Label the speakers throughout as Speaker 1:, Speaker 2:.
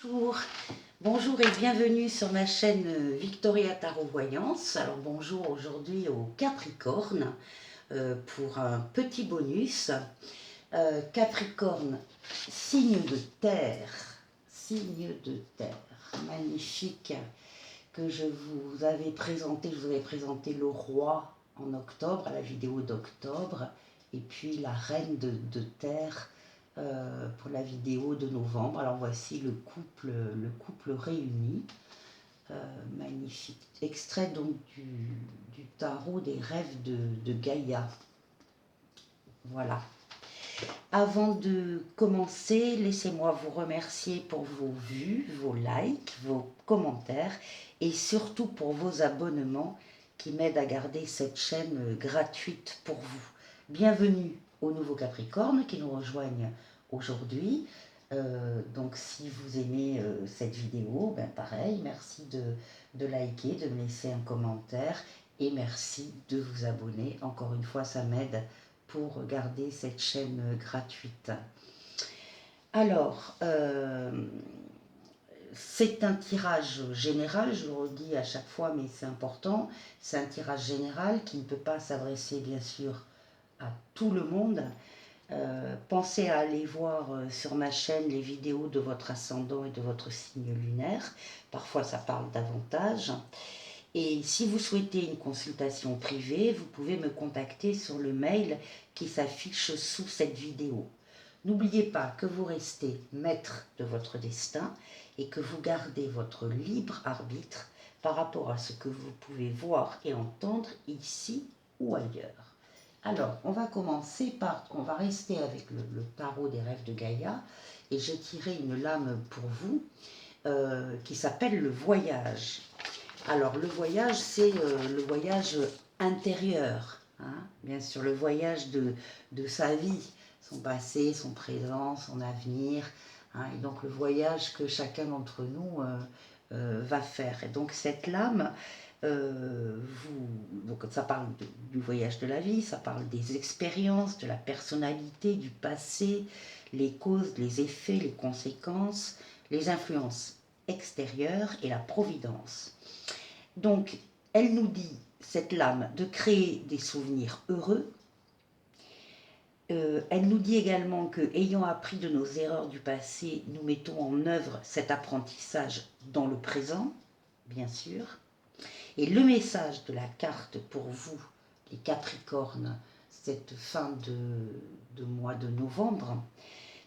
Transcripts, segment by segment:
Speaker 1: Bonjour, bonjour et bienvenue sur ma chaîne Victoria Tarot Voyance. Alors bonjour aujourd'hui au Capricorne pour un petit bonus. Capricorne, signe de terre, magnifique que je vous avais présenté. Je vous avais présenté le roi en octobre, à la vidéo d'octobre, et puis la reine de terre pour la vidéo de novembre. Alors voici le couple réuni. Magnifique. Extrait donc du tarot des rêves de Gaïa. Voilà. Avant de commencer, laissez-moi vous remercier pour vos vues, vos likes, vos commentaires et surtout pour vos abonnements qui m'aident à garder cette chaîne gratuite pour vous. Bienvenue aux nouveaux Capricornes qui nous rejoignent aujourd'hui. Donc si vous aimez cette vidéo, ben pareil, merci de liker, de me laisser un commentaire et merci de vous abonner. Encore une fois, ça m'aide pour garder cette chaîne gratuite. Alors, c'est un tirage général, je le redis à chaque fois, mais c'est important. C'est un tirage général qui ne peut pas s'adresser, bien sûr, à tout le monde. Pensez à aller voir sur ma chaîne les vidéos de votre ascendant et de votre signe lunaire. Parfois, ça parle davantage. Et si vous souhaitez une consultation privée, vous pouvez me contacter sur le mail qui s'affiche sous cette vidéo. N'oubliez pas que vous restez maître de votre destin et que vous gardez votre libre arbitre par rapport à ce que vous pouvez voir et entendre ici ou ailleurs. Alors, on va commencer par, on va rester avec le tarot des rêves de Gaïa et j'ai tiré une lame pour vous qui s'appelle le voyage. Alors, le voyage, c'est le voyage intérieur, hein, bien sûr, le voyage de sa vie, son passé, son présent, son avenir, hein, et donc le voyage que chacun d'entre nous va faire. Et donc, cette lame, donc ça parle du voyage de la vie, ça parle des expériences, de la personnalité, du passé, les causes, les effets, les conséquences, les influences extérieures et la providence. Donc, elle nous dit, cette lame, de créer des souvenirs heureux. Elle nous dit également que, ayant appris de nos erreurs du passé, nous mettons en œuvre cet apprentissage dans le présent, bien sûr. Et le message de la carte pour vous, les Capricornes, cette fin de mois de novembre,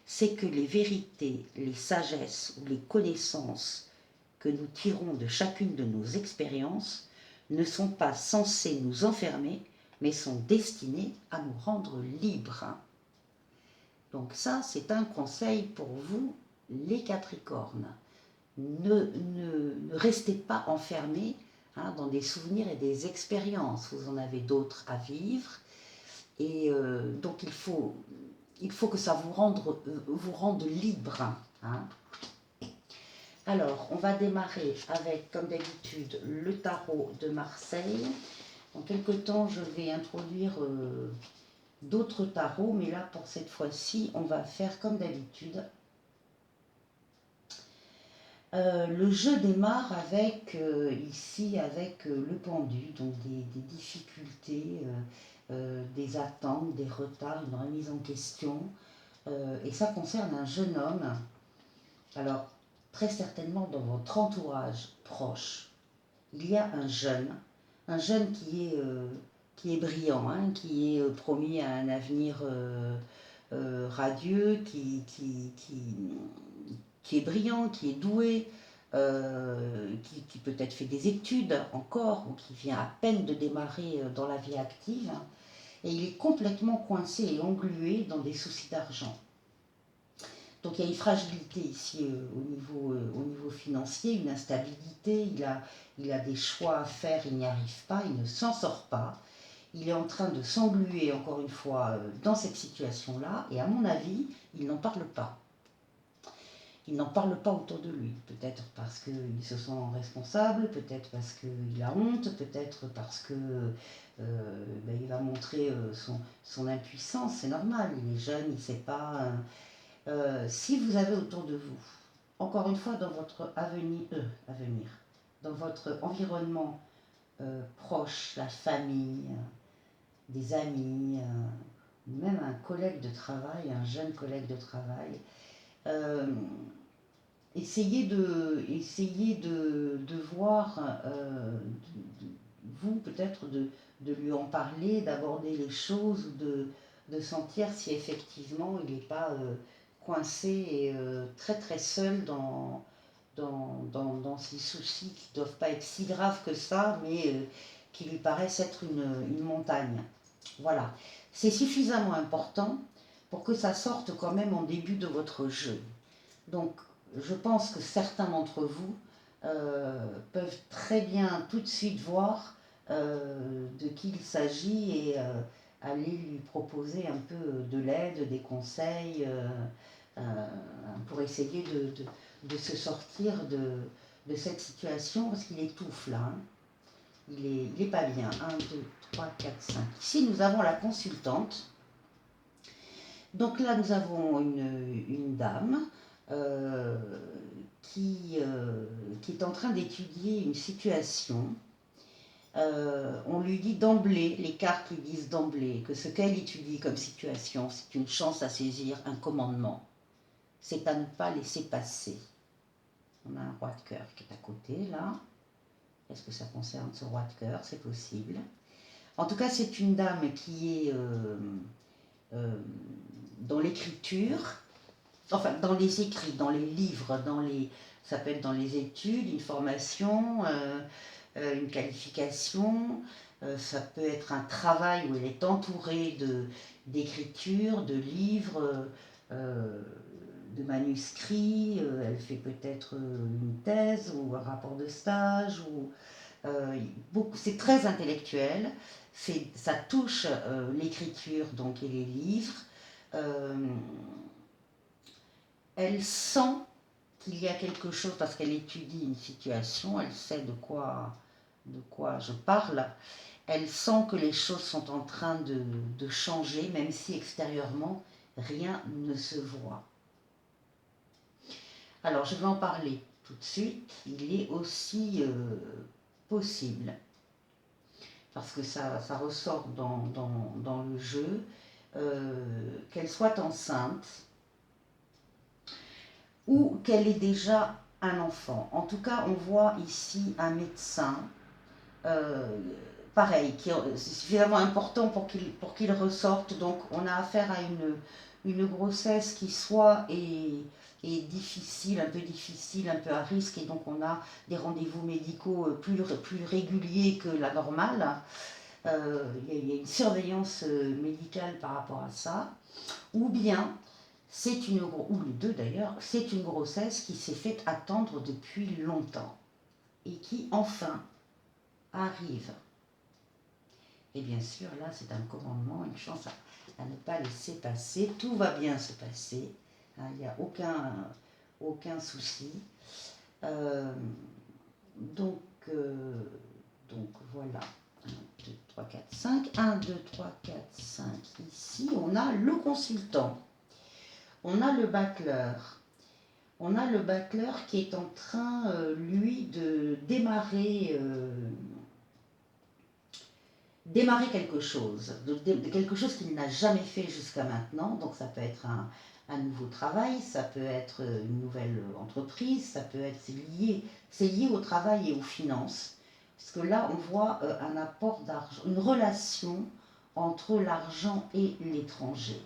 Speaker 1: c'est que les vérités, les sagesses ou les connaissances que nous tirons de chacune de nos expériences ne sont pas censées nous enfermer, mais sont destinées à nous rendre libres. Donc ça, c'est un conseil pour vous, les Capricornes. Ne restez pas enfermés dans des souvenirs et des expériences. Vous en avez d'autres à vivre. Et donc il faut que ça vous rende libre. Hein. Alors, on va démarrer avec, comme d'habitude, le tarot de Marseille. En quelque temps, je vais introduire d'autres tarots, mais là, pour cette fois-ci, on va faire comme d'habitude. Le jeu démarre avec, ici, avec le pendu, donc des difficultés, des attentes, des retards, une remise en question. Et ça concerne un jeune homme. Alors, très certainement dans votre entourage proche, il y a un jeune qui est brillant, hein, qui est promis à un avenir radieux, qui est brillant, qui est doué, qui peut-être fait des études encore, ou qui vient à peine de démarrer dans la vie active, et il est complètement coincé et englué dans des soucis d'argent. Donc il y a une fragilité ici au niveau financier, une instabilité, il a des choix à faire, il n'y arrive pas, il ne s'en sort pas. Il est en train de s'engluer encore une fois dans cette situation-là et à mon avis, il n'en parle pas. Il n'en parle pas autour de lui, peut-être parce qu'il se sent responsable, peut-être parce qu'il a honte, peut-être parce que il va montrer son impuissance, c'est normal, il est jeune, il ne sait pas... si vous avez autour de vous encore une fois, dans votre avenir, dans votre environnement proche, la famille, des amis, même un collègue de travail, un jeune collègue de travail, euh, essayez de voir, vous peut-être de lui en parler, d'aborder les choses, de sentir si effectivement il n'est pas coincé et très très seul dans ses soucis qui ne doivent pas être si graves que ça, mais qui lui paraissent être une montagne. Voilà. C'est suffisamment important pour que ça sorte quand même en début de votre jeu. Donc, je pense que certains d'entre vous peuvent très bien tout de suite voir de qui il s'agit et aller lui proposer un peu de l'aide, des conseils euh, pour essayer de se sortir de cette situation parce qu'il étouffe là. Hein. Il est pas bien. 1, 2, 3, 4, 5. Ici, nous avons la consultante. Donc là, nous avons une dame euh, qui est en train d'étudier une situation. On lui dit d'emblée, les cartes lui disent d'emblée que ce qu'elle étudie comme situation, c'est une chance à saisir, un commandement. C'est à ne pas laisser passer. On a un roi de cœur qui est à côté, là. Est-ce que ça concerne ce roi de cœur? C'est possible. En tout cas, c'est une dame qui est dans l'écriture, enfin dans les écrits, dans les livres, ça peut être dans les études, une formation, une qualification, ça peut être un travail où elle est entourée d'écriture, de livres, de manuscrits, elle fait peut-être une thèse ou un rapport de stage, c'est très intellectuel, ça touche l'écriture donc, et les livres. Euh, Elle sent qu'il y a quelque chose, parce qu'elle étudie une situation, elle sait de quoi je parle, elle sent que les choses sont en train de changer, même si extérieurement, rien ne se voit. Alors, je vais en parler tout de suite. Il est aussi possible, parce que ça ressort dans le jeu, qu'elle soit enceinte, ou qu'elle ait déjà un enfant. En tout cas, on voit ici un médecin, pareil, c'est suffisamment important pour qu'il ressorte. Donc, on a affaire à une grossesse qui soit est difficile, un peu à risque, et donc on a des rendez-vous médicaux plus réguliers que la normale. Il y a une surveillance médicale par rapport à ça. Ou bien ou les deux d'ailleurs, c'est une grossesse qui s'est fait attendre depuis longtemps et qui enfin arrive. Et bien sûr, là, c'est un commandement, une chance à ne pas laisser passer. Tout va bien se passer, hein, il n'y a aucun souci. Euh, donc, donc voilà. 1, 2, 3, 4, 5. 1, 2, 3, 4, 5. Ici, on a le consultant. On a le bâcleur. On a le bâcleur qui est en train, lui, de démarrer quelque chose, de quelque chose qu'il n'a jamais fait jusqu'à maintenant. Donc ça peut être un nouveau travail, ça peut être une nouvelle entreprise, ça peut être, c'est lié au travail et aux finances. Parce que là, on voit un apport d'argent, une relation entre l'argent et l'étranger.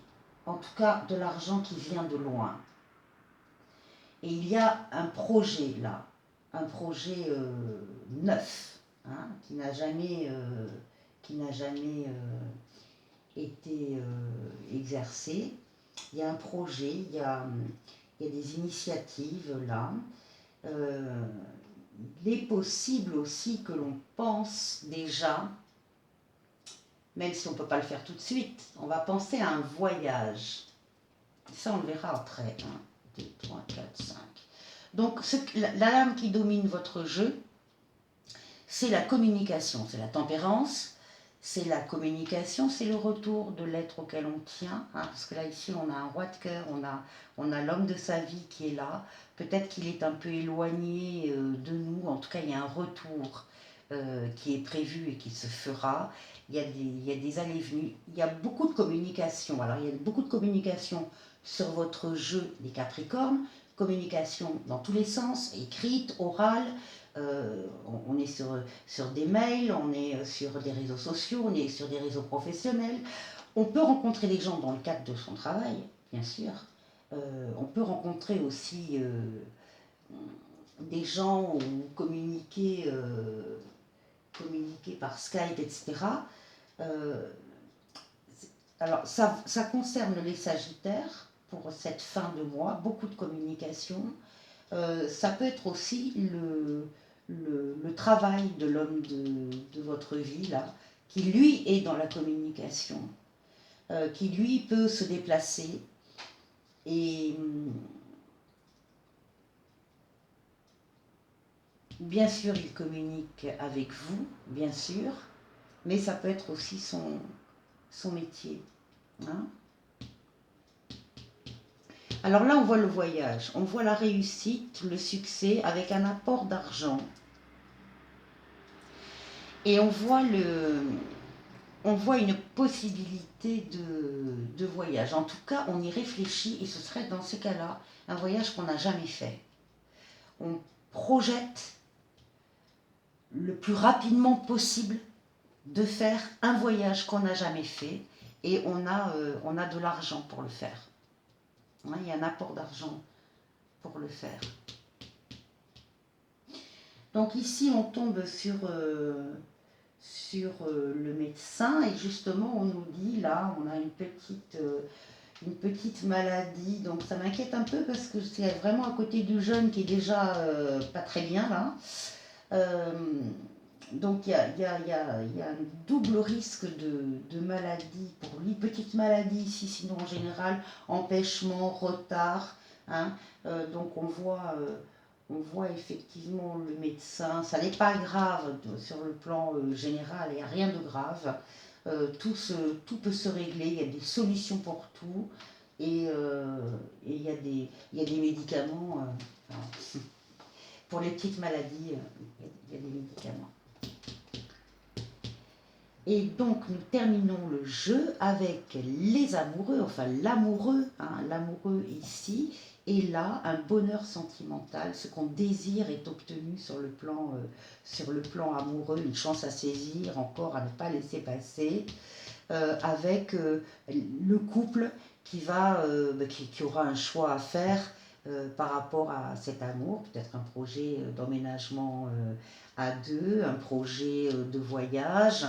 Speaker 1: En tout cas, de l'argent qui vient de loin. Et il y a un projet là, un projet neuf, hein, qui n'a jamais été exercé. Il y a un projet, il y a des initiatives là. Il est possible aussi que l'on pense déjà, même si on ne peut pas le faire tout de suite, on va penser à un voyage. Ça, on le verra après. 2, 3, 4, 5. Donc, la lame qui domine votre jeu, c'est la communication, c'est la tempérance, c'est la communication, c'est le retour de l'être auquel on tient. Hein, parce que là, ici, on a un roi de cœur, on a l'homme de sa vie qui est là. peut-être qu'il est un peu éloigné de nous, en tout cas il y a un retour qui est prévu et qui se fera. Il y a des allées-venues, il y a beaucoup de communication. Alors il y a beaucoup de communication sur votre jeu des Capricornes, communication dans tous les sens, écrite, orale, on est sur des mails, on est sur des réseaux sociaux, on est sur des réseaux professionnels. On peut rencontrer les gens dans le cadre de son travail, bien sûr. On peut rencontrer aussi des gens ou communiquer par Skype, etc. Euh, alors, ça concerne les Sagittaires pour cette fin de mois, beaucoup de communication. Ça peut être aussi le travail de l'homme de votre vie, là, qui lui est dans la communication, qui lui peut se déplacer. Et bien sûr, il communique avec vous, bien sûr, mais ça peut être aussi son métier. Hein. Alors là, on voit le voyage, on voit la réussite, le succès avec un apport d'argent. Et on voit une possibilité de voyage. En tout cas, on y réfléchit et ce serait dans ces cas-là un voyage qu'on n'a jamais fait. On projette le plus rapidement possible de faire un voyage qu'on n'a jamais fait et on a de l'argent pour le faire. Hein, il y a un apport d'argent pour le faire. Donc ici, on tombe sur le médecin et justement on nous dit là on a une petite maladie, donc ça m'inquiète un peu parce que c'est vraiment à côté du jeune qui est déjà pas très bien là. Donc il y a un double risque de maladie pour lui, petite maladie ici, sinon en général empêchement, retard, hein. Donc on voit effectivement le médecin, ça n'est pas grave sur le plan général, il n'y a rien de grave. Tout peut se régler, il y a des solutions pour tout et il y a des médicaments. Pour les petites maladies, il y a des médicaments. Et donc nous terminons le jeu avec les amoureux, enfin l'amoureux, hein, l'amoureux ici, et là un bonheur sentimental, ce qu'on désire est obtenu sur le plan amoureux, une chance à saisir, encore à ne pas laisser passer, avec le couple qui aura un choix à faire par rapport à cet amour, peut-être un projet d'emménagement à deux, un projet de voyage.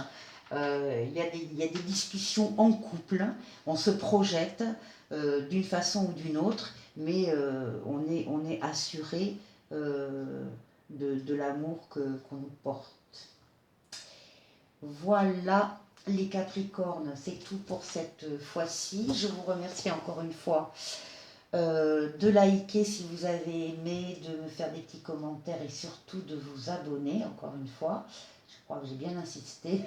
Speaker 1: Il y a des discussions en couple, hein. On se projette d'une façon ou d'une autre, mais on est assuré de l'amour qu'on nous porte. Voilà les Capricornes, c'est tout pour cette fois-ci. Je vous remercie encore une fois de liker si vous avez aimé, de me faire des petits commentaires et surtout de vous abonner encore une fois. Je crois que j'ai bien insisté.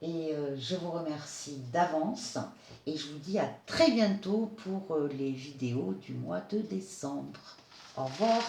Speaker 1: Et je vous remercie d'avance et je vous dis à très bientôt pour les vidéos du mois de décembre. Au revoir.